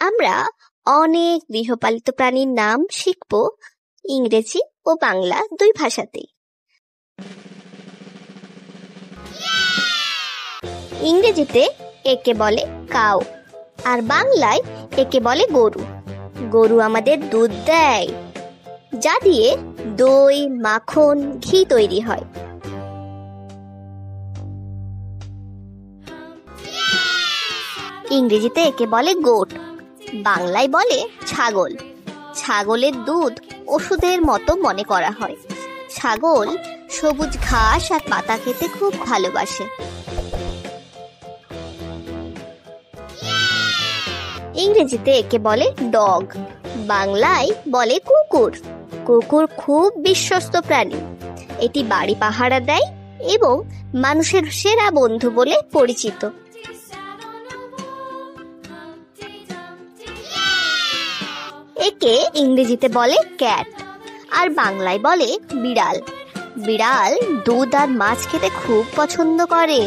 আমরা অনেক গৃহপালিত প্রাণীর নাম শিখব ইংরেজি ও বাংলা দুই ভাষাতেই। ইংরেজিতে একে বলে কাউ, আর বাংলায় একে বলে গরু। গরু আমাদের দুধ দেয়, যা দিয়ে দই, মাখন, ঘি তৈরি হয়। ইংরেজিতে একে বলে গোট, বাংলায় বলে ছাগল। ছাগলের দুধ ওষুধের মতো মনে করা হয়। ছাগল সবুজ ঘাস আর পাতা খেতে খুব ভালোবাসে। ইংরেজিতে একে বলে ডগ, বাংলায় বলে কুকুর। কুকুর খুব বিশ্বস্ত প্রাণী। এটি বাড়ি পাহারা দেয় এবং মানুষের সেরা বন্ধু বলে পরিচিত। একে ইংরেজিতে বলে ক্যাট, আর বাংলায় বলে বিড়াল। বিড়াল দুধ আর মাছ খেতে খুব পছন্দ করে।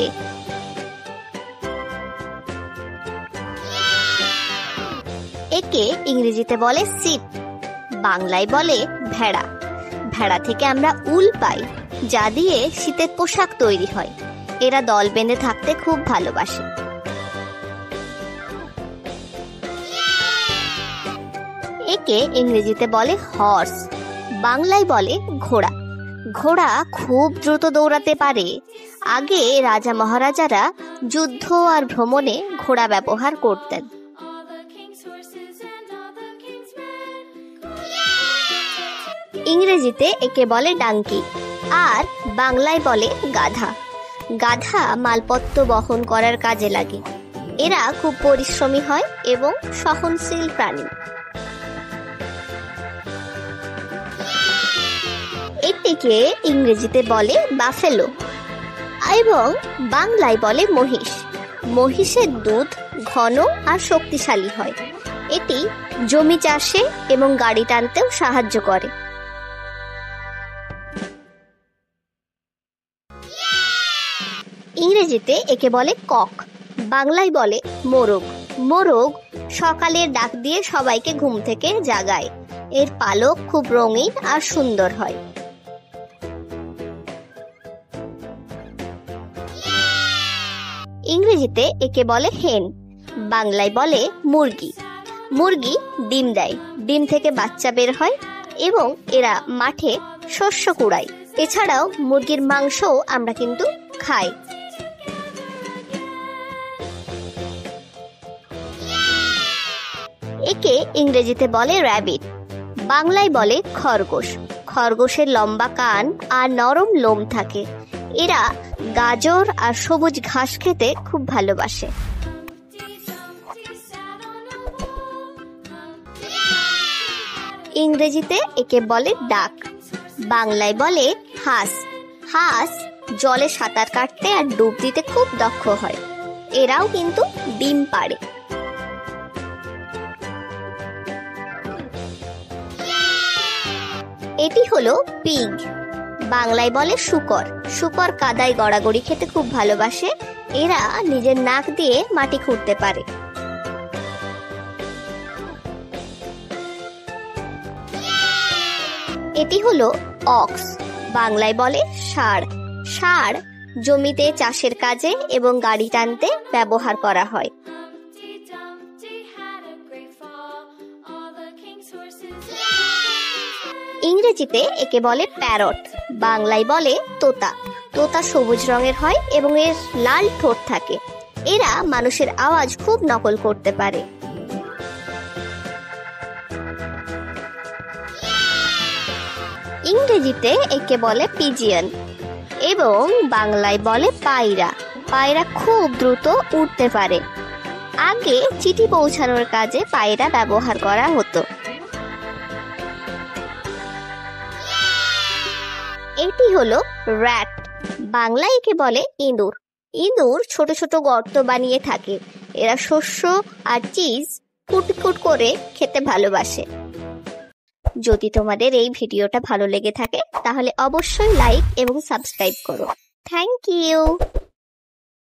একে ইংরেজিতে বলে শিপ, বাংলায় বলে ভেড়া। ভেড়া থেকে আমরা উল পাই, যা দিয়ে শীতের পোশাক তৈরি হয়। এরা দল বেঁধে থাকতে খুব ভালোবাসে। একে ইংরেজিতে বলে হর্স, বাংলায় বলে ঘোড়া। ঘোড়া খুব দ্রুত দৌড়াতে পারে। আগে রাজা মহারাজারা যুদ্ধ আর ভ্রমণে ঘোড়া ব্যবহার করতেন। ইংরেজিতে একে বলে ডাঙ্কি, আর বাংলায় বলে গাধা। গাধা মালপত্র বহন করার কাজে লাগে। এরা খুব পরিশ্রমী হয় এবং সহনশীল প্রাণী। এটিকে ইংরেজিতে বলে বাফেলো এবং বাংলায় বলে মহিষ। মহিষের দুধ ঘন আর শক্তিশালী হয়। এটি জমি চাষে এবং গাড়ি টানতেও সাহায্য করে। ইংরেজিতে একে বলে কক, বাংলায় বলে মোরগ। মোরগ সকালের ডাক দিয়ে সবাইকে ঘুম থেকে জাগায়। এর পালক খুব রঙিন আর সুন্দর হয়। ইংরেজিতে একে বলে হেন, বাংলায় বলে মুরগি। মুরগি ডিম দেয়, ডিম থেকে বাচ্চা বের হয় এবং এরা মাঠে শস্য কুড়ায়। এছাড়াও মুরগির মাংসও আমরা কিন্তু খাই। একে ইংরেজিতে বলে র্যাবিট, বাংলায় বলে খরগোশ। খরগোশের লম্বা কান আর নরম লোম থাকে। এরা গাজর আর সবুজ ঘাস খেতে খুব ভালোবাসে। ইংরেজিতে একে বলে ডাক, বাংলায় বলে হাঁস। হাঁস জলে সাঁতার কাটতে আর ডুব দিতে খুব দক্ষ হয়। এরাও কিন্তু ডিম পাড়ে। এটি হলো পিগ, বাংলায় বলে শূকর। শূকর কাদায় গড়াগড়ি খেতে খুব ভালোবাসে। এরা নিজের নাক দিয়ে মাটি খুঁড়তে পারে। এটি হলো অক্স, বাংলায় বলে ষাঁড়। ষাঁড় জমিতে চাষের কাজে এবং গাড়ি টানতে ব্যবহার করা হয়। ইংরেজিতে একে বলে প্যারট, বাংলায় বলে তোতা। তোতা সবুজ রঙের হয় এবং এর লাল ঠোঁট থাকে। এরা মানুষের আওয়াজ খুব নকল করতে পারে। ইংরেজিতে একে বলে পিজিয়ন এবং বাংলায় বলে পায়রা। পায়রা খুব দ্রুত উড়তে পারে। আগে চিঠি পৌঁছানোর কাজে পায়রা ব্যবহার করা হতো। এটি হলো র্যাট, বাংলায় একে বলে ইঁদুর। ইঁদুর ছোট ছোট গর্ত বানিয়ে থাকে। এরা শস্য আর চিজ কুটকুট করে খেতে ভালোবাসে। যদি তোমাদের এই ভিডিওটা ভালো লেগে থাকে তাহলে অবশ্যই লাইক এবং সাবস্ক্রাইব করো। Thank you.